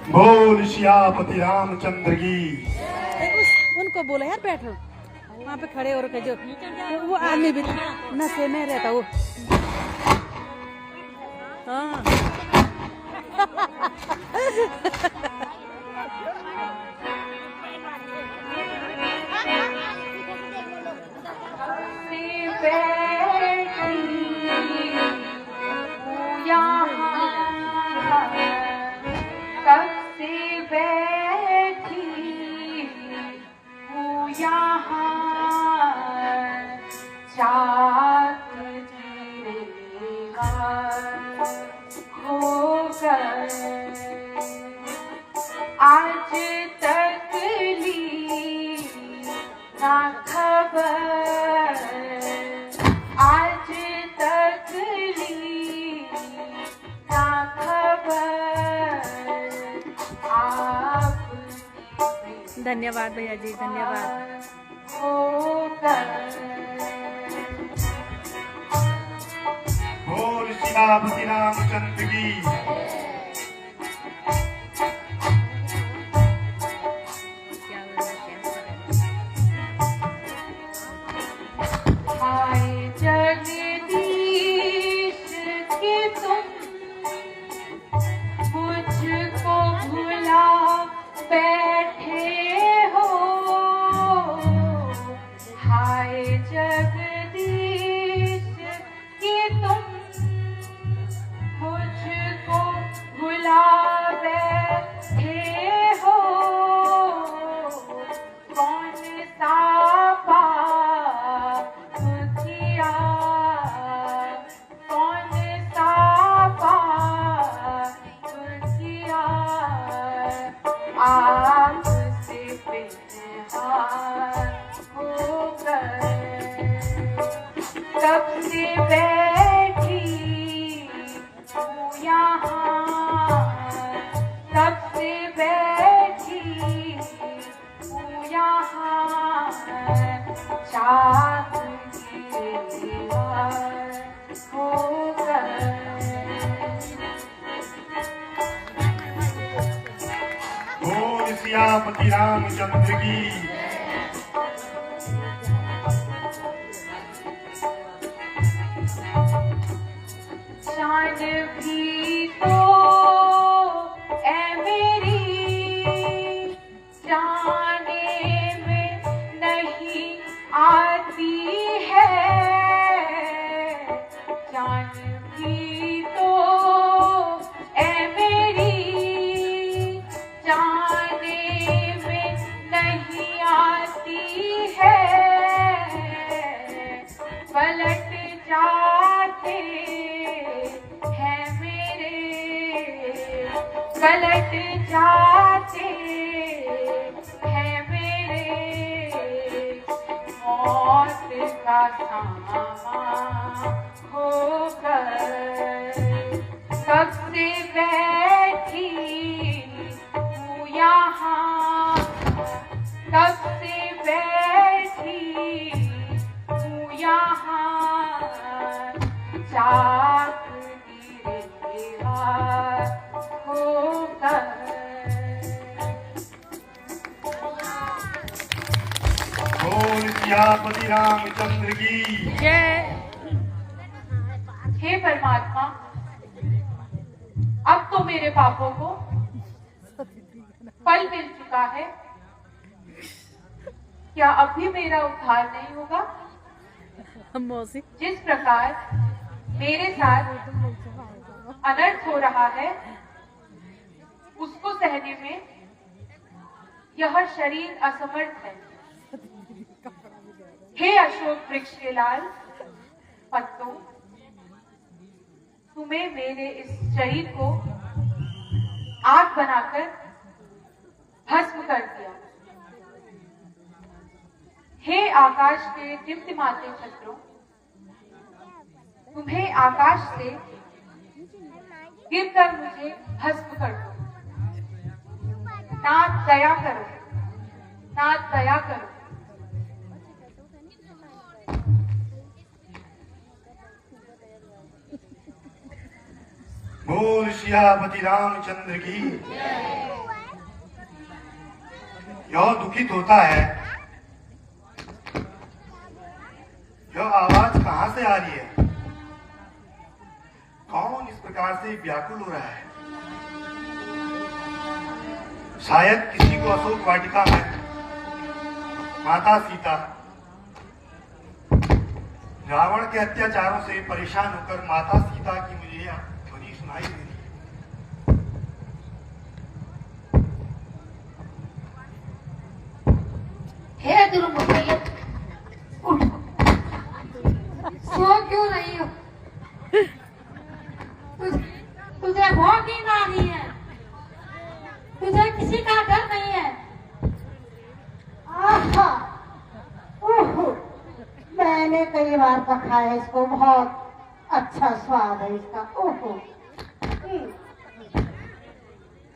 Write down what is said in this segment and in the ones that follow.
बोल सियापति रामचंद्र की। उनको बोला यार बैठो वहाँ पे खड़े हो रखे जो वो आदमी भी नशे में रहता वो। हाँ आज तक ली ना खबर, आज तक ली ना खबर आप। धन्यवाद भैया जी, धन्यवाद। बोल सियापति रामचंद्र की। कब से बैठी हूँ यहाँ, कब से बैठी हूँ यहाँ, चाँद की दीवार होकर। बोल सियापति रामचंद्र की। जान भी तो ऐ मेरी जाने में नहीं आती है, जान भी तो ऐ मेरी जाने में नहीं आती है, पलट जाते पलट जाते हैं मेरे, मौत का सामान होकर। कब से बैठी हूँ यहाँ, कब से बैठी हूँ यहाँ, चाक बोल सियापति रामचंद्र की जय। हे परमात्मा, अब तो मेरे पापों को फल मिल चुका है, क्या अब भी मेरा उद्धार नहीं होगा? मौसी जिस प्रकार मेरे साथ अनर्थ हो रहा है, उसको सहने में यह शरीर असमर्थ है। हे अशोक वृक्ष के लाल पत्तों, तुम्हें मेरे इस शरीर को आग बनाकर भस्म कर दिया। हे आकाश के टिमटिमाते छत्रों, तुम्हें आकाश से गिरकर मुझे भस्म कर दो। नाथ दया करो, नाथ दया करो। बोल सियापति रामचंद्र की। यह दुखित होता है, यह आवाज कहां से आ रही है? कौन इस प्रकार से व्याकुल हो रहा है? शायद किसी को अशोक वाटिका में माता सीता रावण के अत्याचारों से परेशान होकर माता सीता की मुझे यह ध्वनि सुनाई दे रही है। हे दुर्मुखी, उठ। सो क्यों रही हो? तुझे भौंक ही ना रही है, तुझे किसी का डर नहीं है। आहा, ओहो, मैंने कई बार पका है इसको, बहुत अच्छा स्वाद है इसका। ओहो,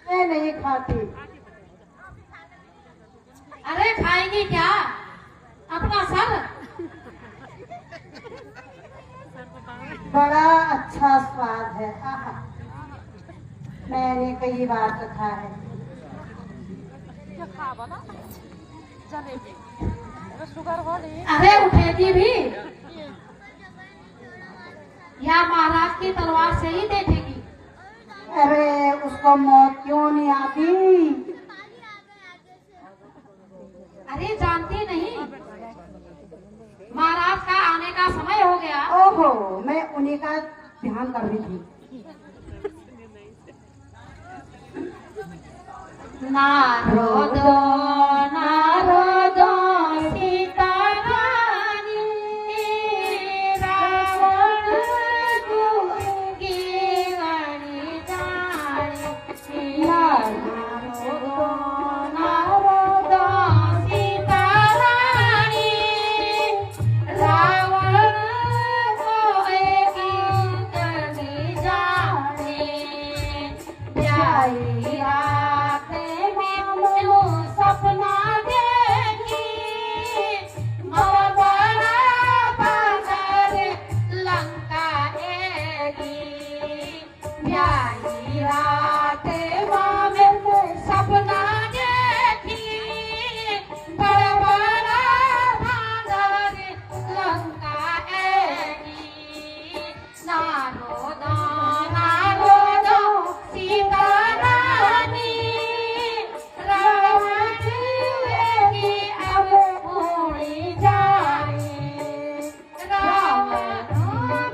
मैं नहीं खाती। अरे खाएगी क्या? अपना सर। बड़ा अच्छा स्वाद है। आहा, मैंने कई बार चखा है। अरे उठेगी भी या महाराज की तलवार से ही देखेगी? अरे उसको मौत क्यों नहीं आती? अरे जानती नहीं, महाराज का आने का समय हो गया। ओहो, मैं उन्हीं का ध्यान कर रही थी। नारदो नारदो सीता रानी, रावण गुंगी गणी जानी। नारदो नारदो सीता रानी, रावण गुंगी गणी जानी। प्यारी रात में सपना देखी, बड़ा बाजार लंका एगी। प्यारी रात में सपना देखी, बड़ा बाजार लंका एगी। नारदो नारदो सीता रानी, रावण की अब उड़ी जाए। रावण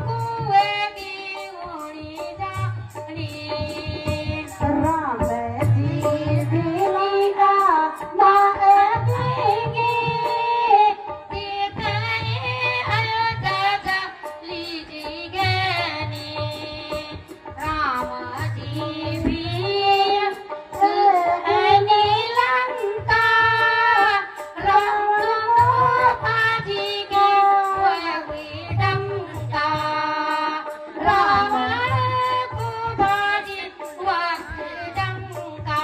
कुएं की उड़ी जानी। राम जी भी ना आएंगे, लीजिए राम जी भी लंका, राम जी के वही डंका। रावण को भाजी वही डंका।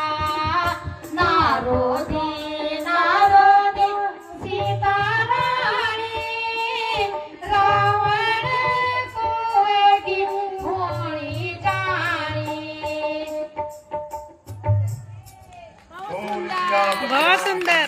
नारोदी नारोदी सीता रानी, रावण कुएं की होनी जानी। बोल सियापति बहुत राम सुंदर।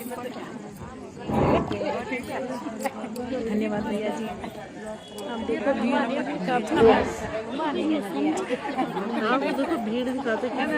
चंद्र की। धन्यवाद भैया जी। हम देखो भीड़ देखो भीड़ दिखाते हैं।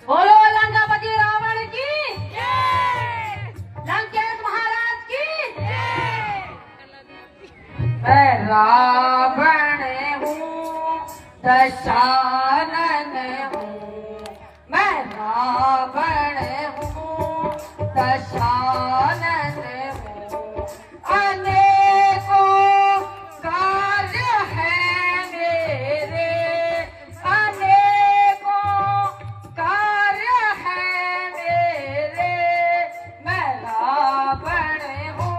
बोलो लंकापति रावण की लंकेश महाराज की मैं रावण हूँ दशानन हूँ मैं रावण हूँ दशानन हूँ अनेकों कार्य है मेरे अनेकों कार्य है मेरे मैं रावण हूँ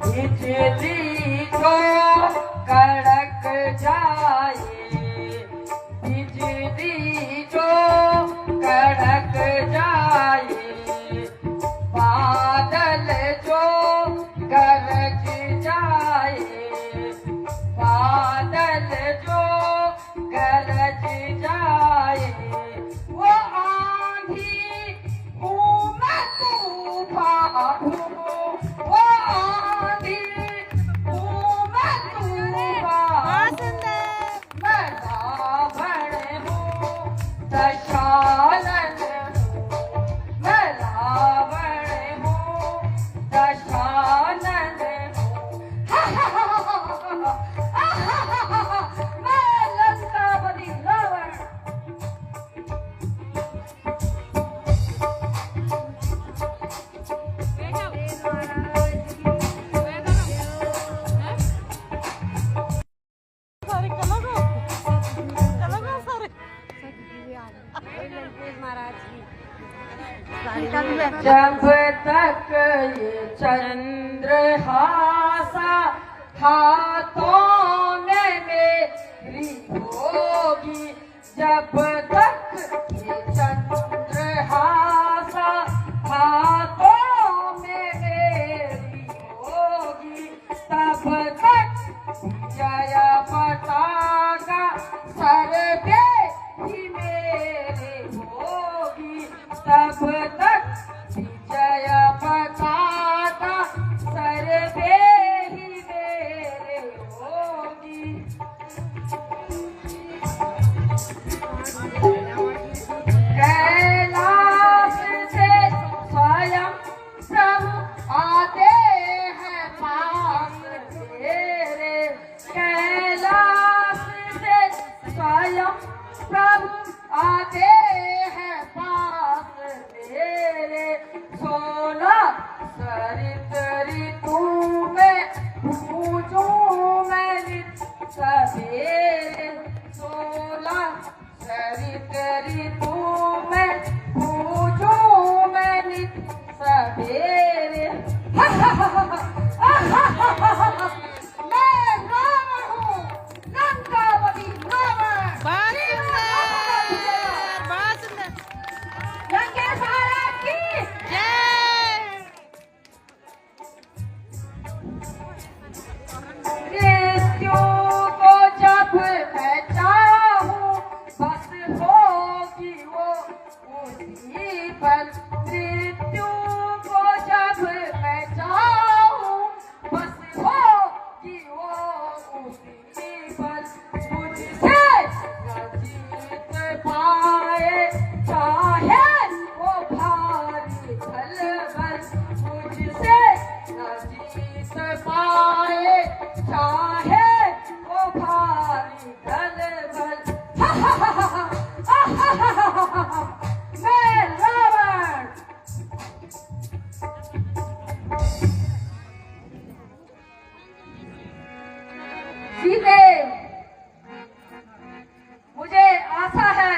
बिजली जो कड़क जाए बिजली जो कड़क जाए बादल जो गरज जाए बादल जो गरज जाए वो आंधी हूँ मैं तूफान हूँ वो आंधी हूँ मैं तूफान मैं रावण हूँ दशानन हूँ मैं रावण हूँ दशानन हूँ मैं लंकापति रावण सारे कलगो सारे महाराज जब तक ये चंद्रहासा हाथों में मेरी होगी जब तक ये चंद्रहासा हाथों में मेरी होगी तब तक जय पताका सर पे ही मेरे होगी तब तक जय पताका सर पे ही मेरे होगी कैलाश से स्वयं प्रभु आते हैं पास तेरे कैलाश से स्वयं प्रभु आते हैं पास तेरे 16 सरित ऋतु में पूजूं मैं नित सवेरे 16 सरित ऋतु में पूजूं मैं नित सवेरे मैं रावण हूँ लंकापति रावण लंकेश महाराज की मृत्यु को जब मैं चाहूं बस होगी वो उसी पल मृत्यु को जब मैं चाहूं बस होगी वो उसी पल मुझसे न जीत पाए चाहे वो भारी खलबल मुझसे न जीत पाए चाहे वो भारी खलबल मैं रावण सीते मुझे आशा है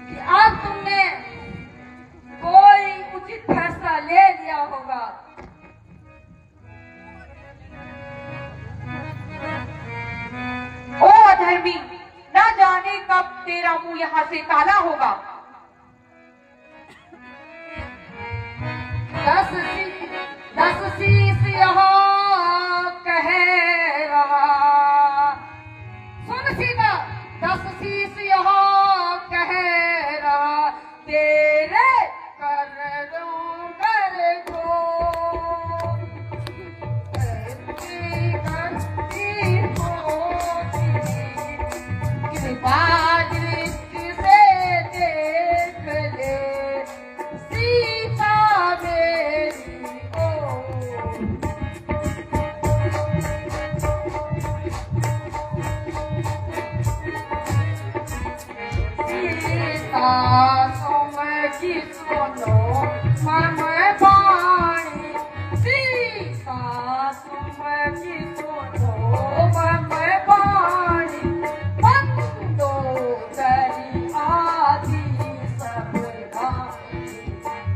कि आज तुमने कोई उचित फैसला ले लिया होगा ओ अधर्मी न जाने कब तेरा मुंह यहाँ से काला होगा 10 शीश यहाँ कह रहा सुन सीता 10 सासों में की सुनो मर्म पानी सासों में की सुनो मर्म पानी बंदो तेरी आदि सब घानी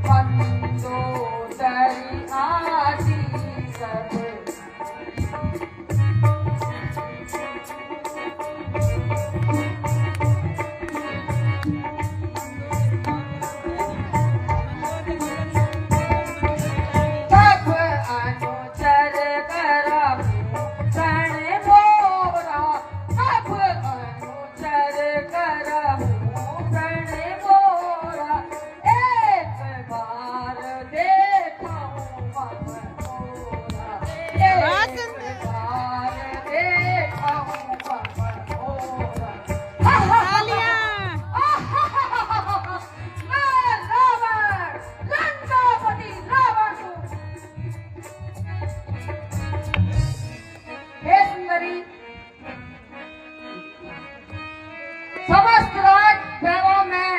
बंदो तेरी आदि सब समस्त राज वैभव मैं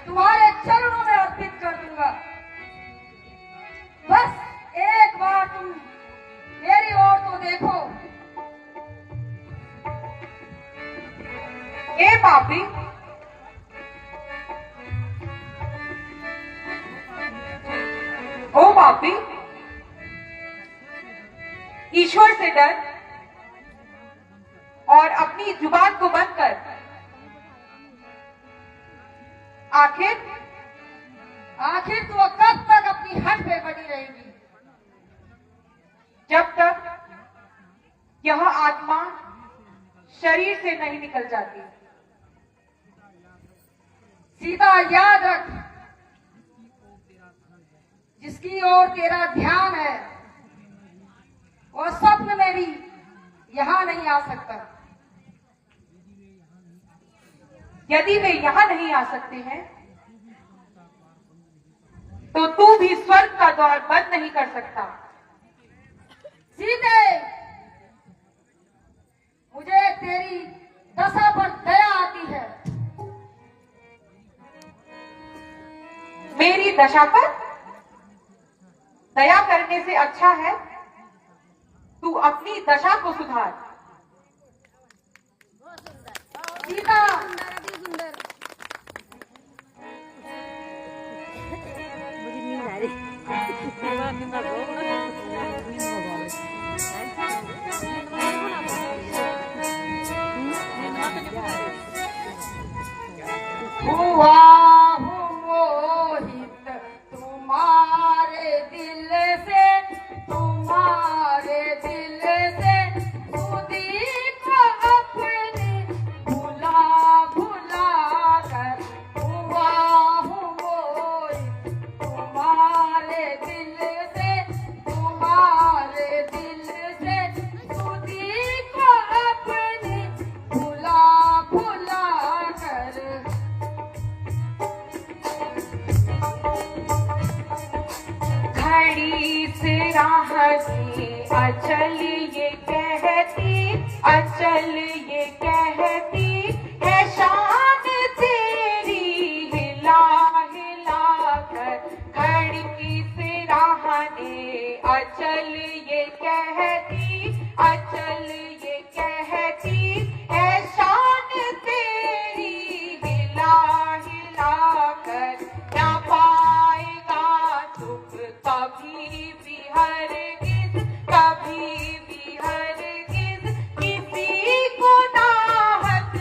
तुम्हारे चरणों में अर्पित कर दूंगा। बस एक बार तुम मेरी ओर तो देखो। ए पापी, ओ पापी, ईश्वर से डर और अपनी जुबान को बंद कर। आखिर तू कब तक अपनी हट पे बनी रहेगी? जब तक यह आत्मा शरीर से नहीं निकल जाती। सीता याद रख, जिसकी ओर तेरा ध्यान है वह स्वप्न में भी यहां नहीं आ सकता। यदि वे यहां नहीं आ सकते हैं तो तू भी स्वर्ग का द्वार बंद नहीं कर सकता। सीते, मुझे तेरी दशा पर दया आती है। मेरी दशा पर दया करने से अच्छा है तू अपनी दशा को सुधार। सीता, हुआ हूँ मोहित तुम्हारे दिल से, तुम्हारे दिल से खुदी को अपने भुला भुला कर। हुआ हूँ मोहित तुम्हारे दिल से, तुम्हारे दिल से खुदी को अपने भुला भुला कर। घड़ी से राह दी अचल ये कहती, अचल ये कहती है शान तेरी हिला हिला कर। घड़ी से राह ने अचल ये कहती, अचल ये कहती है शान तेरी हिला हिला कर। ना पाएगा दुख कभी भी हरगिज, कभी भी हरगिज किसी को नाहक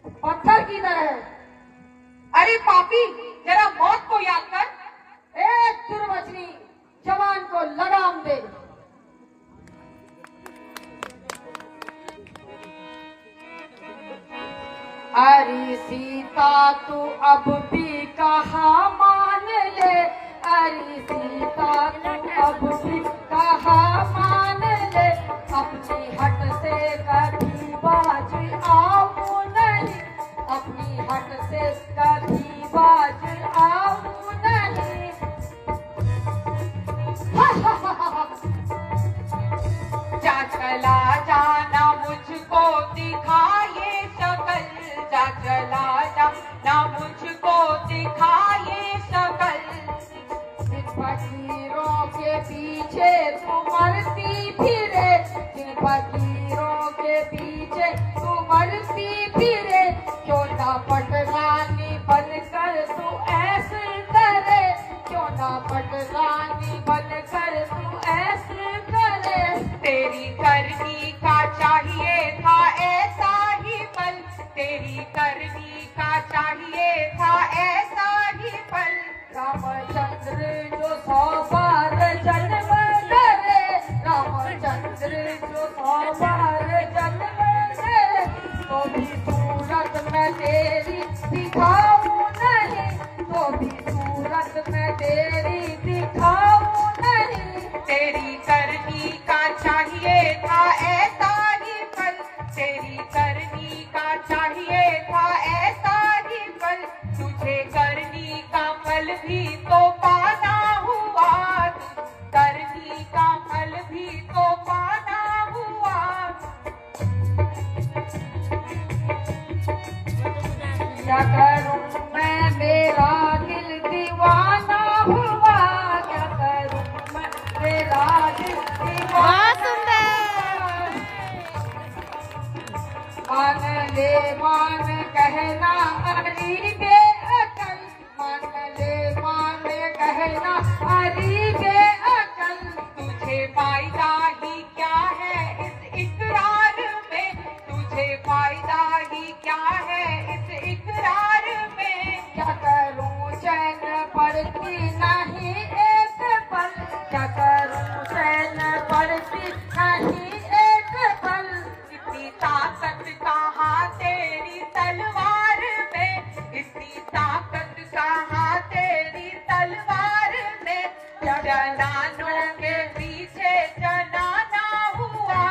पत्थर की तरह। अरे पापी, जरा मौत को याद कर। एक दुर्वचनी जवान को लगाम दे। अरे सीता तू अब भी कहा मान ले, अरे सीता तू अब भी कहा मान ले, अपनी हट से कभी बाज आऊं नहीं, अपनी हट से कभी बाज आऊं नहीं। जा चला जाना मुझको दिखाए शकल, जा चला जाना मुझको दिखाए शकल, जिन फकीरों के पीछे तू मरती फिरे, जिन फकीरों के पीछे तू मरती फिरे, क्यों ना पटरानी बनकर तू ऐसे करे, क्यों ना पटरानी बनकर तू ऐसे करे। तेरी करनी का चाहिए था ऐसा ही पल, तेरी करनी का चाहिए था ऐसा ही पल। रामचंद्र जो 100 बार जन्म करे, रामचंद्र जो 100 बार जन्म करे, तो भी सूरत में तेरी दिखाऊं नहीं, तो भी सूरत में तेरी दिखाऊं नहीं। तेरी करनी का चाहिए था ऐसा ही पल, तेरी करनी का चाहिए था ऐसा ही पल, तुझे करनी का फल भी तो पाना हुआ, करनी का फल भी तो पाना हुआ। क्या करूं मैं, मेरा दिल दीवाना हुआ, क्या करूं मैं, मेरा दिल दीवाना। मान ले मान कहना अरी बेअकल, मान ले मान कहना अरी बेअकल, तुझे फायदा ही क्या है इस इकरार में, तुझे फायदा ही क्या है इस इकरार में। क्या करूं चैन पड़ती नहीं एक पल, क्या करूं चैन पड़ती नहीं एक पल, इतनी ताकत कहाँ तेरी तलवार में, इतनी ताकत कहाँ तेरी तलवार में। जनानों के पीछे जनाना हुआ,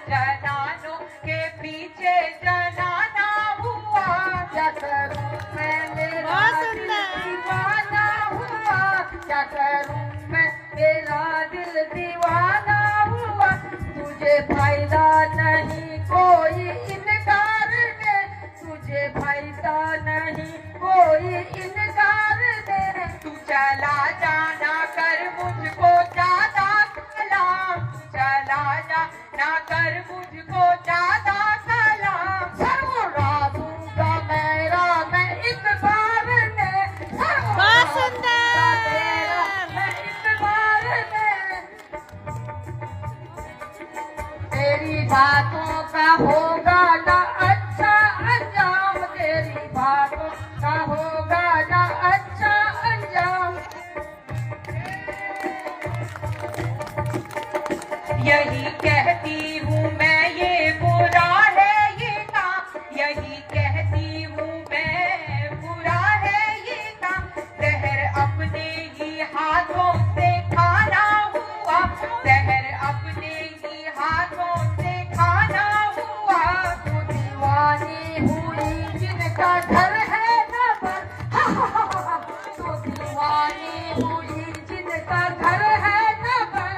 जनानों के पीछे जनाना हुआ। क्या करूं मैं, मेरा दिल दीवाना हुआ, क्या करूं मैं, मेरा दिल दीवाना हुआ। तुझे फायदा नहीं कोई इनकार में, तुझे फायदा नहीं कोई इनकार में। तू चला जाना कर मुझको ज्यादा सलाम, तू चला जाना कर मुझको ज्यादा सलाम। सर्वरा दूंगा मेरा मैं इस बार में, बहुत सुंदर। मेरा मैं इस बार में। तेरी बातों का होगा ना अच्छा अंजाम, तेरी बातों का होगा ना अच्छा अंजाम। यही कहती हूँ मैं ये बुरा है ये काम, यही कहती हूँ मैं बुरा है ये काम। जहर अपने ही हाथों से खाना हुआ, जहर अपने ही हाथों से खाना हुआ। तू दीवानी हुई जिनका घर है न पर, तू दीवानी हुई जिनका घर है न पर।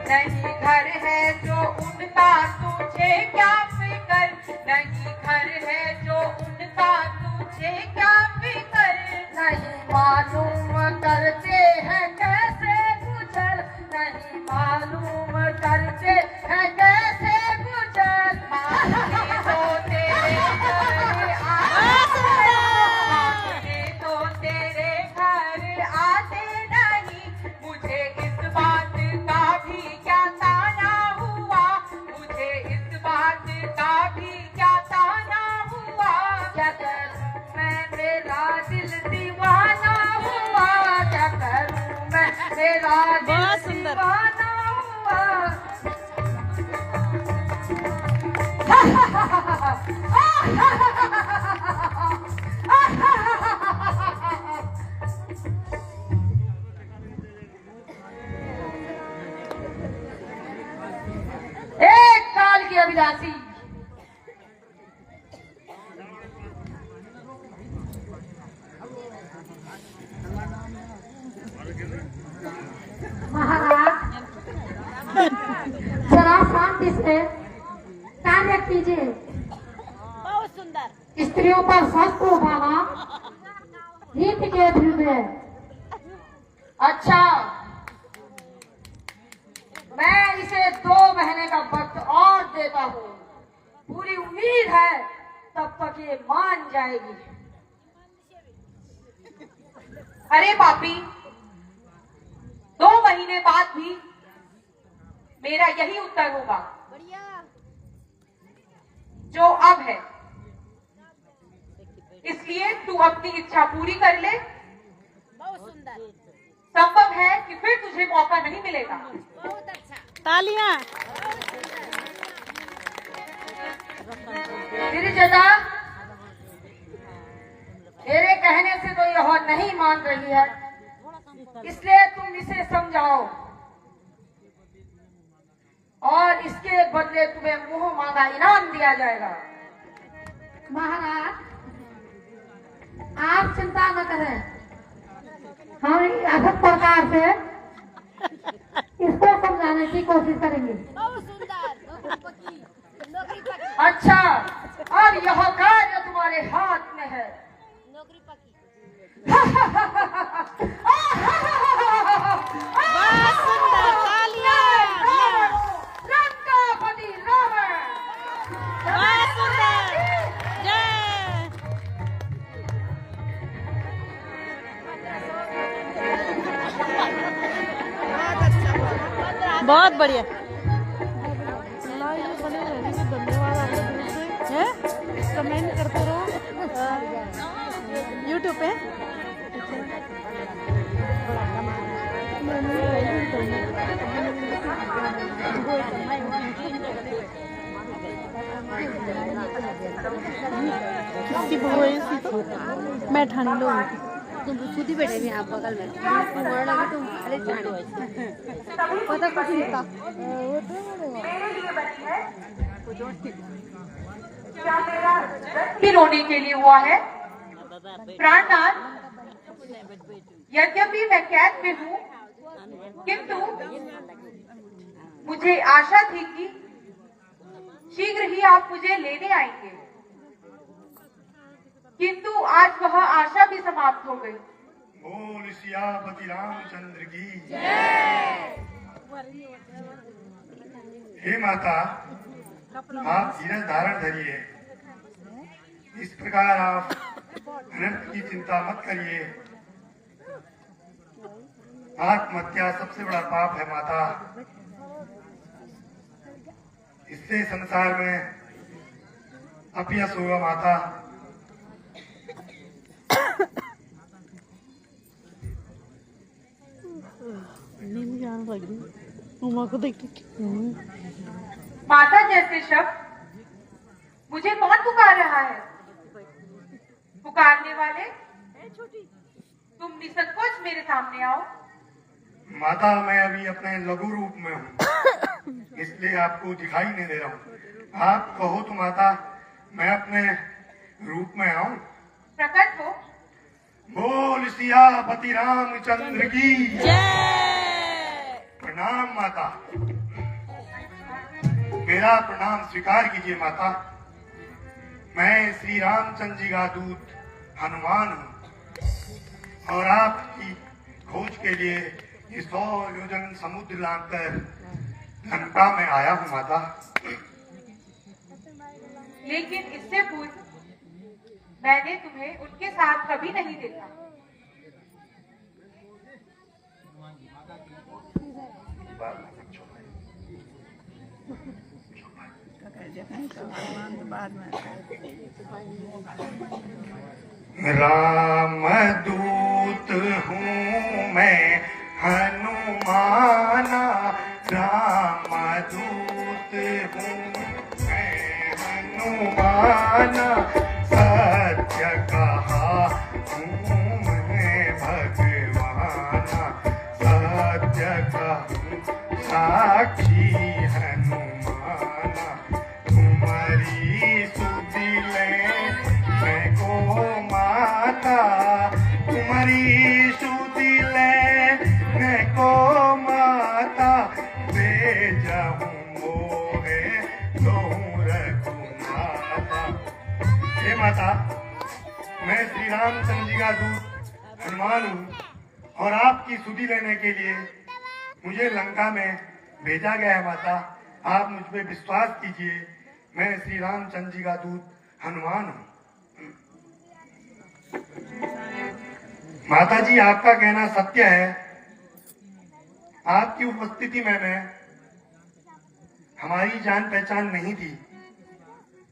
नहीं घर है जो उनका तुझे क्या फिकर, नहीं घर है जो उनका तुझे क्या फिकर। नहीं मालूम करते हैं कैसे गुजर, नहीं मालूम करते हैं कैसे गुजर। मांगने तो तेरे घर आते, मांगने तो तेरे घर आते नहीं। मुझे इस बात का भी क्या ताना हुआ, मुझे इस बात का भी क्या महाराज जरा शांति से कार्य कीजिए। बहुत सुंदर। स्त्रियों पर शस्त्र उठाना हित के विरुद्ध है। अच्छा, मैं इसे 2 महीने का वक्त और देता हूँ। पूरी उम्मीद है तब तक ये मान जाएगी। अरे पापी, 2 महीने बाद भी मेरा यही उत्तर होगा जो अब है। इसलिए तू अपनी इच्छा पूरी कर ले। बहुत सुंदर। संभव है कि फिर तुझे मौका नहीं मिलेगा। बहुत अच्छा। तालियां। गिरिजदा, मेरे कहने से तो यह नहीं मान रही है, इसलिए तुम इसे समझाओ और इसके बदले तुम्हें मुंह मांगा इनाम दिया जाएगा। महाराज आप चिंता न करें, हम अथक प्रकार से इसको समझाने की कोशिश करेंगे। बहुत सुंदर। नौकरी पक्की। अच्छा, अब यह कार्य तुम्हारे हाथ में है। नौकरी पक्की। बहुत सुंदर। तालियां। लंकापति रावण। बहुत सुंदर। जय। बहुत बढ़िया। कमेंट करते रहो यूट्यूब पे। किसकी बहू है इसकी? तो मैं ठानी लोग तुम खुद ही बैठे थे आप बगल में। तुम्हारा लगे तुम अरे पता कुछ नहीं था। भी रोने के लिए हुआ है। प्राणनाथ, यद्यपि मैं कैद में हूँ, किंतु मुझे आशा थी कि शीघ्र ही आप मुझे लेने आएंगे, किंतु आज वह आशा भी समाप्त हो गई। बोल सियापति रामचंद्र की। हे माता, आप धीरज धारण धरिए। इस प्रकार आप अनंत की चिंता मत करिए। आत्महत्या सबसे बड़ा पाप है माता। इससे संसार में अपयश होगा माता। नींद आने लगी उमा को देख के। माता जैसे शब्द मुझे कौन पुकार रहा है? पुकारने वाले, तुम निसंकोच मेरे सामने आओ। माता, मैं अभी अपने लघु रूप में हूँ, इसलिए आपको दिखाई नहीं दे रहा हूँ। आप कहो तो माता, मैं अपने रूप में आऊं। प्रकट हो। बोल सियापति रामचंद्र की जय। प्रणाम माता। मेरा प्रणाम स्वीकार कीजिए माता। मैं श्री रामचंद्र जी का दूत हनुमान हूँ और आपकी खोज के लिए ये 100 योजन समुद्र लांघकर लंका में आया हूँ माता। लेकिन इससे पूर्व मैंने तुम्हें उनके साथ कभी नहीं देखा। राम दूत हूँ मैं हनुमाना, राम दूत हूँ मैं हनुमाना, सत्य कहा हूँ मैं भगवाना, सत्य कहूँ साक्षी हनुमाना, तुम्हारी सुदिले मैं को माता, तुम्हारी सुदिले हे माता, मैं श्री रामचंद्र जी का दूत हनुमान हूँ और आपकी सुधि लेने के लिए मुझे लंका में भेजा गया है। माता, आप मुझ पे विश्वास कीजिए, मैं श्री रामचंद्र जी का दूत हनुमान हूँ। माता जी, आपका कहना सत्य है। आपकी उपस्थिति में हमारी जान पहचान नहीं थी,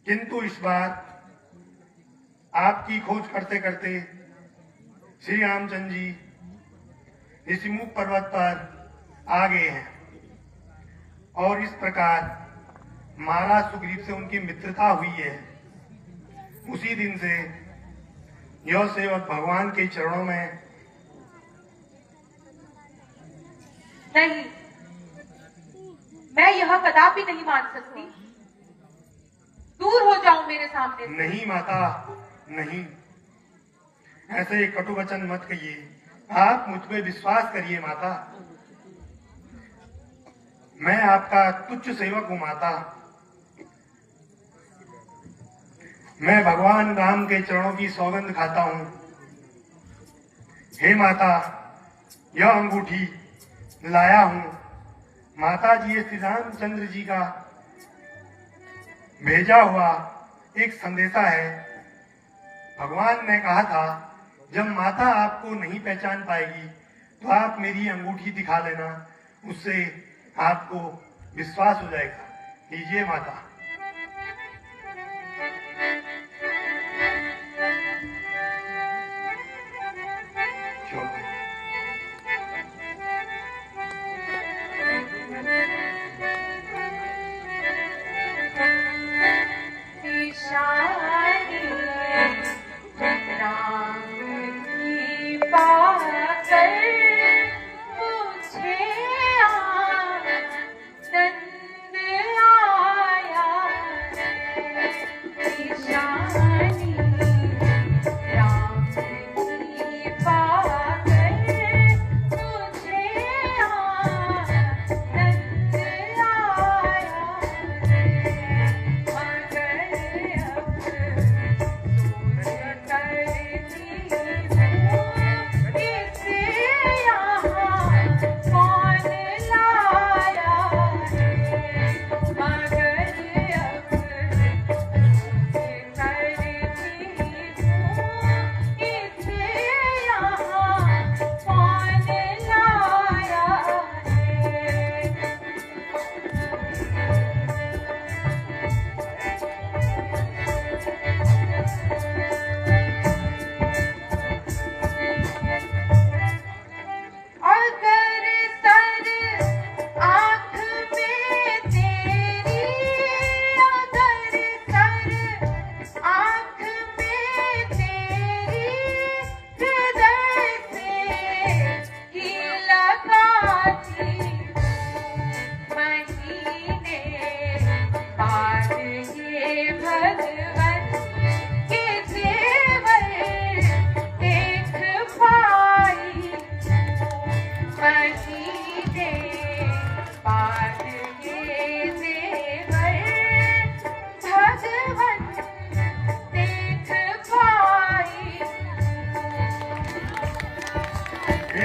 किंतु इस बार आपकी खोज करते करते श्री रामचंद्र जी इस मुख पर्वत पर आ गए हैं और इस प्रकार महाराज सुग्रीव से उनकी मित्रता हुई है। उसी दिन से यह सेवक भगवान के चरणों में नहीं, मैं यह कदापि नहीं मान सकती। दूर हो जाओ मेरे सामने से। नहीं माता, नहीं, ऐसे कटु वचन मत कहिए। आप मुझ पे विश्वास करिए माता। मैं आपका तुच्छ सेवक हूँ माता। मैं भगवान राम के चरणों की सौगंध खाता हूँ। हे माता, यह अंगूठी लाया हूँ। माता जी, ये श्री रामचंद्र जी का भेजा हुआ एक संदेशा है। भगवान ने कहा था, जब माता आपको नहीं पहचान पाएगी तो आप मेरी अंगूठी दिखा लेना, उससे आपको विश्वास हो जाएगा। लीजिए माता।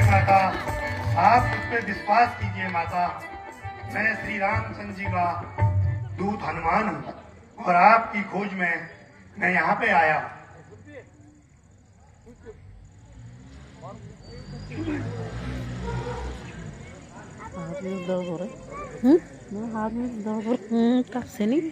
माता, आप उस पर विश्वास कीजिए माता। मैं श्री रामचंद्र जी का दूत हनुमान हूँ और आपकी खोज में मैं यहाँ पे आया हूँ। हाथ में दर्द हो रहा है। हाथ में दर्द हो रहा है। कब से नहीं